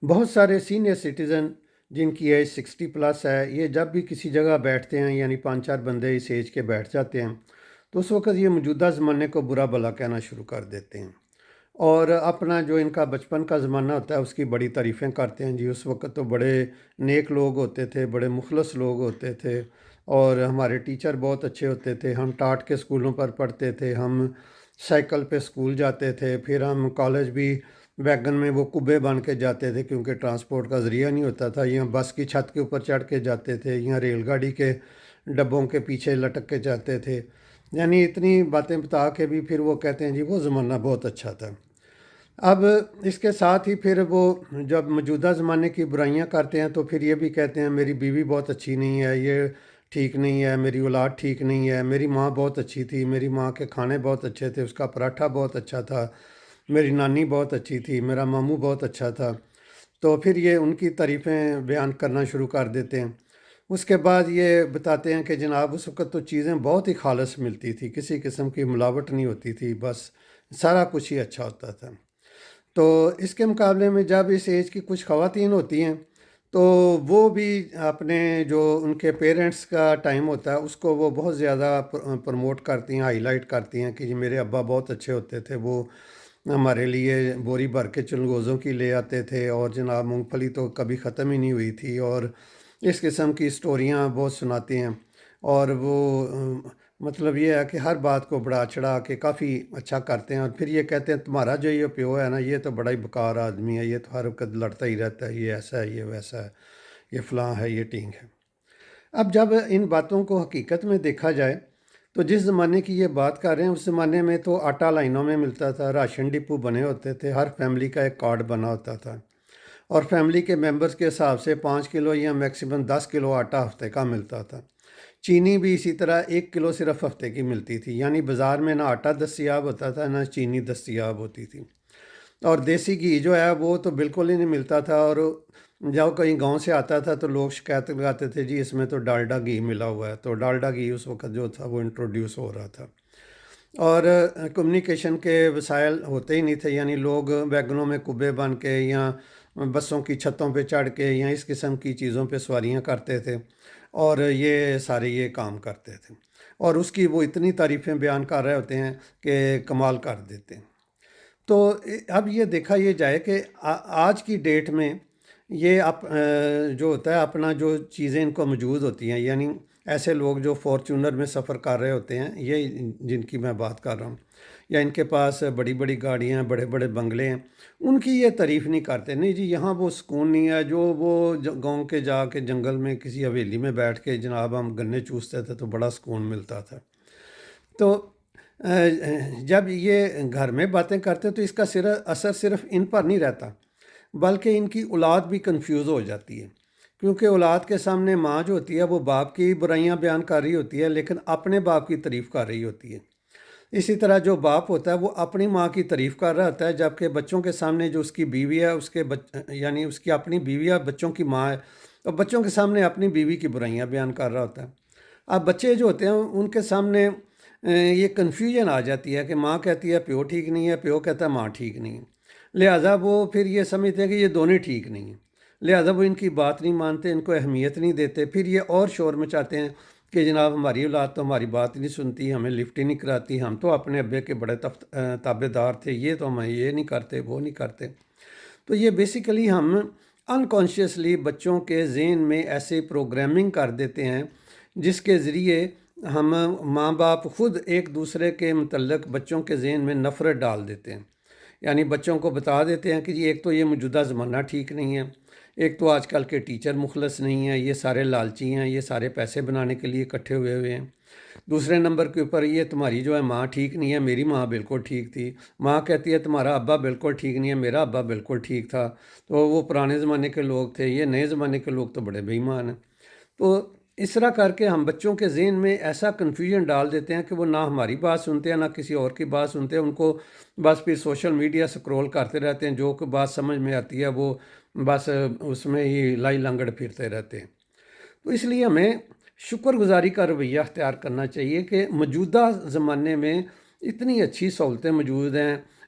بہت سارے senior citizen جن کی ایج 60+ ہے، یہ جب بھی کسی جگہ بیٹھتے ہیں، یعنی 5-4 بندے اس ایج کے بیٹھ جاتے ہیں، تو اس وقت یہ موجودہ زمانے کو برا بھلا کہنا شروع کر دیتے ہیں، اور اپنا جو ان کا بچپن کا زمانہ ہوتا ہے اس کی بڑی تعریفیں کرتے ہیں۔ جی اس وقت تو بڑے نیک لوگ ہوتے تھے، بڑے مخلص لوگ ہوتے تھے، اور ہمارے ٹیچر بہت اچھے ہوتے تھے، ہم ٹاٹ کے اسکولوں پر پڑھتے تھے، ہم سائیکل پہ اسکول جاتے تھے، پھر ہم کالج بھی ویگن میں وہ کبے بن کے جاتے تھے کیونکہ ٹرانسپورٹ کا ذریعہ نہیں ہوتا تھا، یا بس کی چھت کے اوپر چڑھ کے جاتے تھے، یا ریل گاڑی کے ڈبوں کے پیچھے لٹک کے جاتے تھے۔ یعنی اتنی باتیں بتا کے بھی پھر وہ کہتے ہیں جی وہ زمانہ بہت اچھا تھا۔ اب اس کے ساتھ ہی پھر وہ جب موجودہ زمانے کی برائیاں کرتے ہیں تو پھر یہ بھی کہتے ہیں میری بیوی بہت اچھی نہیں ہے، یہ ٹھیک نہیں ہے، میری اولاد ٹھیک نہیں ہے، میری ماں بہت اچھی تھی، میری ماں کے کھانے بہت اچھے تھے، اس کا پراٹھا بہت اچھا تھا، میری نانی بہت اچھی تھی، میرا ماموں بہت اچھا تھا۔ تو پھر یہ ان کی تعریفیں بیان کرنا شروع کر دیتے ہیں۔ اس کے بعد یہ بتاتے ہیں کہ جناب اس وقت تو چیزیں بہت ہی خالص ملتی تھی، کسی قسم کی ملاوٹ نہیں ہوتی تھی، بس سارا کچھ ہی اچھا ہوتا تھا۔ تو اس کے مقابلے میں جب اس ایج کی کچھ خواتین ہوتی ہیں تو وہ بھی اپنے جو ان کے پیرنٹس کا ٹائم ہوتا ہے اس کو وہ بہت زیادہ پروموٹ کرتی ہیں، ہائی لائٹ کرتی ہیں کہ جی میرے ابا بہت اچھے ہوتے تھے، وہ ہمارے لیے بوری بھر کے چلگوزوں کی لے آتے تھے، اور جناب مونگ پھلی تو کبھی ختم ہی نہیں ہوئی تھی، اور اس قسم کی سٹوریاں بہت سناتے ہیں۔ اور وہ مطلب یہ ہے کہ ہر بات کو بڑھا چڑھا کے کافی اچھا کرتے ہیں، اور پھر یہ کہتے ہیں تمہارا جو یہ پیو ہے نا یہ تو بڑا ہی بیکار آدمی ہے، یہ تو ہر وقت لڑتا ہی رہتا ہے، یہ ایسا ہے، یہ ویسا ہے، یہ فلاں ہے، یہ ٹینگ ہے۔ اب جب ان باتوں کو حقیقت میں دیکھا جائے تو جس زمانے کی یہ بات کر رہے ہیں اس زمانے میں تو آٹا لائنوں میں ملتا تھا، راشن ڈپو بنے ہوتے تھے، ہر فیملی کا ایک کارڈ بنا ہوتا تھا، اور فیملی کے ممبرز کے حساب سے 5 کلو یا میکسیمم 10 کلو آٹا ہفتے کا ملتا تھا۔ چینی بھی اسی طرح 1 کلو صرف ہفتے کی ملتی تھی، یعنی بازار میں نہ آٹا دستیاب ہوتا تھا نہ چینی دستیاب ہوتی تھی۔ اور دیسی گھی جو ہے وہ تو بالکل ہی نہیں ملتا تھا، اور جب کہیں گاؤں سے آتا تھا تو لوگ شکایت لگاتے تھے جی اس میں تو ڈالڈا گھی ملا ہوا ہے، تو ڈالڈا گھی اس وقت جو تھا وہ انٹروڈیوس ہو رہا تھا، اور کمیونیکیشن کے وسائل ہوتے ہی نہیں تھے، یعنی لوگ ویگنوں میں کبے بن کے یا بسوں کی چھتوں پہ چڑھ کے یا اس قسم کی چیزوں پہ سواریاں کرتے تھے، اور یہ سارے یہ کام کرتے تھے، اور اس کی وہ اتنی تعریفیں بیان کر رہے ہوتے ہیں کہ کمال کر دیتے ہیں۔ تو اب یہ دیکھا یہ جائے کہ آج کی ڈیٹ میں یہ جو ہوتا ہے اپنا جو چیزیں ان کو موجود ہوتی ہیں، یعنی ایسے لوگ جو فارچونر میں سفر کر رہے ہوتے ہیں، یہ جن کی میں بات کر رہا ہوں، یا ان کے پاس بڑی بڑی گاڑیاں، بڑے بڑے بنگلے ہیں، ان کی یہ تعریف نہیں کرتے، نہیں جی یہاں وہ سکون نہیں ہے جو وہ گاؤں کے جا کے جنگل میں کسی حویلی میں بیٹھ کے جناب ہم گنے چوستے تھے تو بڑا سکون ملتا تھا۔ تو جب یہ گھر میں باتیں کرتے تو اس کا اثر صرف ان پر نہیں رہتا، بلکہ ان کی اولاد بھی کنفیوز ہو جاتی ہے، کیونکہ اولاد کے سامنے ماں جو ہوتی ہے وہ باپ کی برائیاں بیان کر رہی ہوتی ہے لیکن اپنے باپ کی تعریف کر رہی ہوتی ہے۔ اسی طرح جو باپ ہوتا ہے وہ اپنی ماں کی تعریف کر رہا ہوتا ہے، جبکہ بچوں کے سامنے جو اس کی بیوی ہے یعنی اس کی اپنی بیوی ہے، بچوں کی ماں ہے، اور بچوں کے سامنے اپنی بیوی کی برائیاں بیان کر رہا ہوتا ہے۔ اب بچے جو ہوتے ہیں ان کے سامنے یہ کنفیوژن آ جاتی ہے کہ ماں کہتی ہے پیو ٹھیک نہیں ہے، پیو کہتا ہے ماں ٹھیک نہیں ہے، لہٰذا وہ پھر یہ سمجھتے ہیں کہ یہ دونوں ٹھیک نہیں ہیں، لہٰذا وہ ان کی بات نہیں مانتے، ان کو اہمیت نہیں دیتے، پھر یہ اور شور مچاتے ہیں کہ جناب ہماری اولاد تو ہماری بات نہیں سنتی، ہمیں لفٹ ہی نہیں کراتی، ہم تو اپنے ابے کے بڑے تابع دار تھے، یہ تو ہمیں یہ نہیں کرتے، وہ نہیں کرتے۔ تو یہ بیسیکلی ہم انکانشیسلی بچوں کے ذہن میں ایسے پروگرامنگ کر دیتے ہیں جس کے ذریعے ہم ماں باپ خود ایک دوسرے کے متعلق بچوں کے ذہن میں نفرت ڈال دیتے ہیں، یعنی بچوں کو بتا دیتے ہیں کہ جی ایک تو یہ موجودہ زمانہ ٹھیک نہیں ہے، ایک تو آج کل کے ٹیچر مخلص نہیں ہیں، یہ سارے لالچی ہیں، یہ سارے پیسے بنانے کے لیے اکٹھے ہوئے ہیں، دوسرے نمبر کے اوپر یہ تمہاری جو ہے ماں ٹھیک نہیں ہے، میری ماں بالکل ٹھیک تھی، ماں کہتی ہے تمہارا ابا بالکل ٹھیک نہیں ہے، میرا ابا بالکل ٹھیک تھا، تو وہ پرانے زمانے کے لوگ تھے، یہ نئے زمانے کے لوگ تو بڑے بے ایمان ہیں۔ تو اس طرح کر کے ہم بچوں کے ذہن میں ایسا کنفیوژن ڈال دیتے ہیں کہ وہ نہ ہماری بات سنتے ہیں نہ کسی اور کی بات سنتے ہیں، ان کو بس پھر سوشل میڈیا سکرول کرتے رہتے ہیں، جو کہ بات سمجھ میں آتی ہے وہ بس اس میں ہی لائی لنگڑ پھرتے رہتے ہیں۔ تو اس لیے ہمیں شکر گزاری کا رویہ اختیار کرنا چاہیے کہ موجودہ زمانے میں اتنی اچھی سہولتیں موجود ہیں،